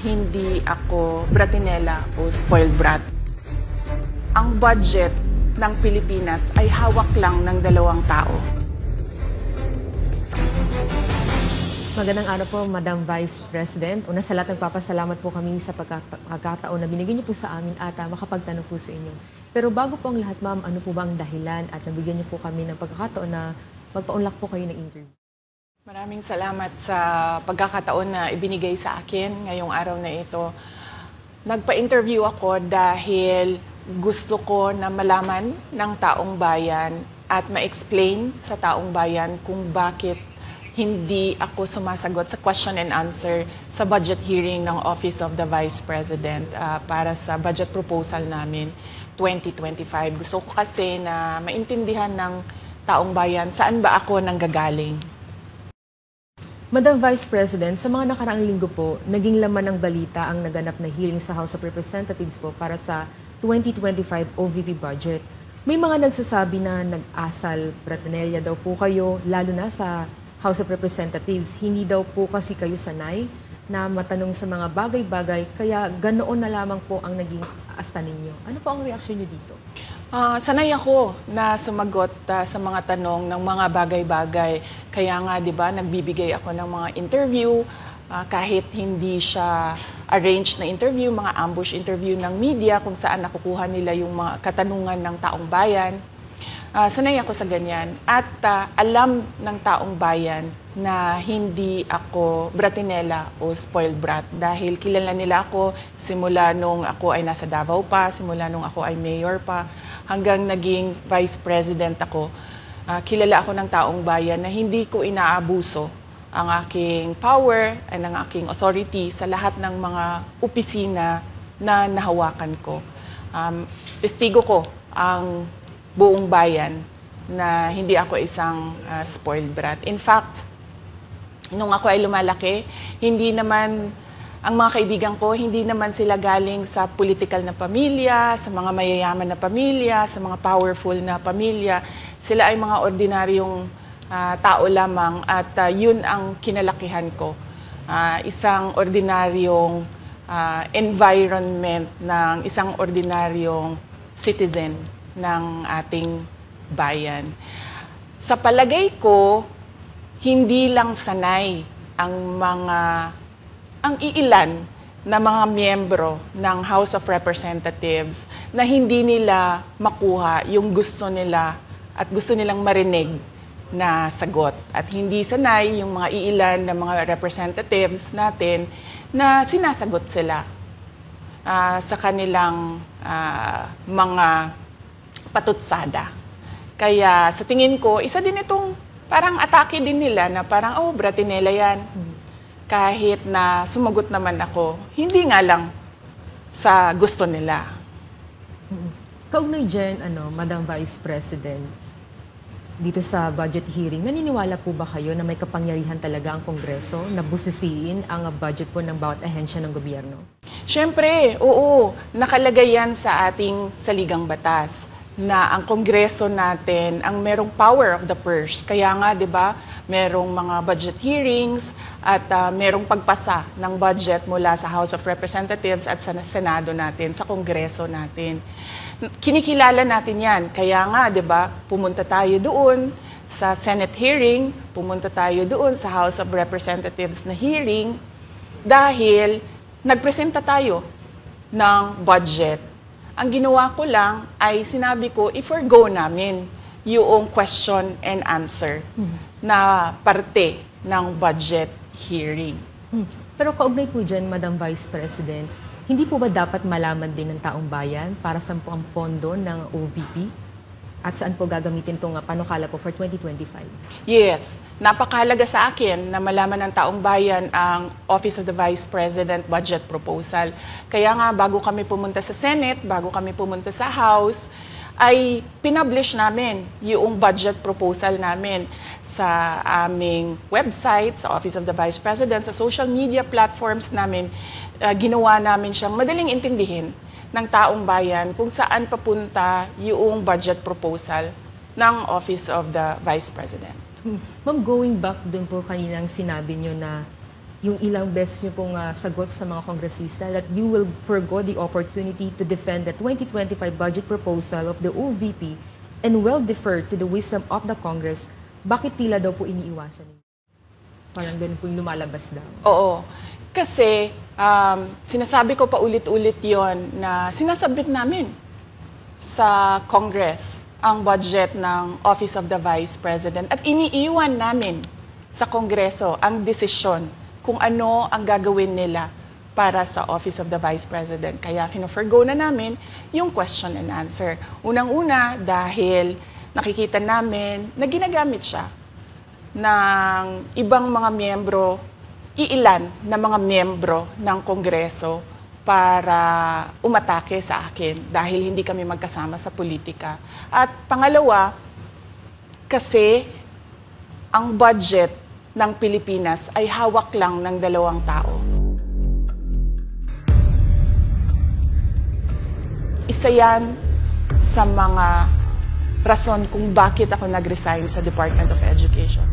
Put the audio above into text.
Hindi ako bratinela o spoiled brat. Ang budget ng Pilipinas ay hawak lang ng 2 tao. Magandang araw po, Madam Vice President. Una sa lahat, nagpapasalamat po kami sa pagkakataon na binigyan niyo po sa amin at makapagtanong po sa inyo. Pero bago po ang lahat, ma'am, ano po ba ang dahilan at nabigyan niyo po kami ng pagkakataon na magpaunlak po kayo ng interview? Maraming salamat sa pagkakataon na ibinigay sa akin ngayong araw na ito. Nagpa-interview ako dahil gusto ko na malaman ng taong bayan at ma-explain sa taong bayan kung bakit hindi ako sumasagot sa question and answer sa budget hearing ng Office of the Vice President para sa budget proposal namin 2025. Gusto ko kasi na maintindihan ng taong bayan saan ba ako nanggagaling. Madam Vice President, sa mga nakaraang linggo po, naging laman ng balita ang naganap na hearing sa House of Representatives po para sa 2025 OVP budget. May mga nagsasabi na nag-asal bratinelya daw po kayo, lalo na sa House of Representatives. Hindi daw po kasi kayo sanay na matanong sa mga bagay-bagay, kaya ganoon na lamang po ang naging asta ninyo. Ano po ang reaksyon niyo dito? Sanay ako na sumagot sa mga tanong ng mga bagay-bagay. Kaya nga, di ba, nagbibigay ako ng mga interview, kahit hindi siya arranged na interview, mga ambush interview ng media kung saan nakukuha nila yung mga katanungan ng taong bayan. Sanay ako sa ganyan. At alam ng taong bayan na hindi ako bratinela o spoiled brat dahil kilala nila ako simula nung ako ay nasa Davao pa, simula nung ako ay mayor pa, hanggang naging vice president ako. Kilala ako ng taong bayan na hindi ko inaabuso ang aking power at ang aking authority sa lahat ng mga opisina na nahawakan ko. Testigo ko ang buong bayan na hindi ako isang spoiled brat. In fact, nung ako ay lumalaki, hindi naman, ang mga kaibigan ko, hindi naman sila galing sa political na pamilya, sa mga mayayaman na pamilya, sa mga powerful na pamilya. Sila ay mga ordinaryong tao lamang at yun ang kinalakihan ko. Isang ordinaryong environment ng isang ordinaryong citizen ng ating bayan. Sa palagay ko, hindi lang sanay ang iilan na mga miyembro ng House of Representatives na hindi nila makuha yung gusto nila at gusto nilang marinig na sagot. At hindi sanay yung mga iilan na mga representatives natin na sinasagot sila sa kanilang mga patutsada. Kaya sa tingin ko, isa din itong parang atake din nila na parang, oh, bratinela yan. Kahit na sumagot naman ako, hindi nga lang sa gusto nila. Kaugnay dyan, Madam Vice President, dito sa budget hearing, naniniwala po ba kayo na may kapangyarihan talaga ang Kongreso na busisiin ang budget po ng bawat ahensya ng gobyerno? Siyempre, oo. Nakalagay yan sa ating saligang batas na ang Kongreso natin ang merong power of the purse. Kaya nga, di ba, merong mga budget hearings at merong pagpasa ng budget mula sa House of Representatives at sa Senado natin, sa Kongreso natin. Kinikilala natin yan. Kaya nga, di ba, pumunta tayo doon sa Senate hearing, pumunta tayo doon sa House of Representatives na hearing dahil nagpresenta tayo ng budget. Ang ginawa ko lang ay sinabi ko, i-forgo namin yung question and answer na parte ng budget hearing. Pero kaugnay po dyan, Madam Vice President, hindi po ba dapat malaman din ng taong bayan para sa ang pondo ng OVP? At saan po gagamitin itong panukala po for 2025? Yes. Napakahalaga sa akin na malaman ng taong bayan ang Office of the Vice President budget proposal. Kaya nga, bago kami pumunta sa Senate, bago kami pumunta sa House, ay pinublish namin yung budget proposal namin sa aming website, sa Office of the Vice President, sa social media platforms namin. Ginawa namin siyang madaling intindihin ng taong bayan kung saan papunta yung budget proposal ng Office of the Vice President. Ma'am, going back dun po kaninang sinabi nyo na yung ilang beses nyo pong sagot sa mga kongresista that you will forgo the opportunity to defend the 2025 budget proposal of the OVP and will defer to the wisdom of the Congress, bakit tila daw po iniiwasan ninyo? Parang ganun po yung lumalabas daw. Oo. Kasi sinasabi ko pa ulit-ulit yon na sinasubmit namin sa Congress ang budget ng Office of the Vice President at iniiwan namin sa Kongreso ang desisyon kung ano ang gagawin nila para sa Office of the Vice President. Kaya fino-forgo na namin yung question and answer. Unang-una dahil nakikita namin na ginagamit siya ng ibang mga miyembro, iilan na mga miyembro ng Kongreso para umatake sa akin dahil hindi kami magkasama sa politika. At pangalawa, kasi ang budget ng Pilipinas ay hawak lang ng 2 tao. Isa yan sa mga rason kung bakit ako nag-resign sa Department of Education.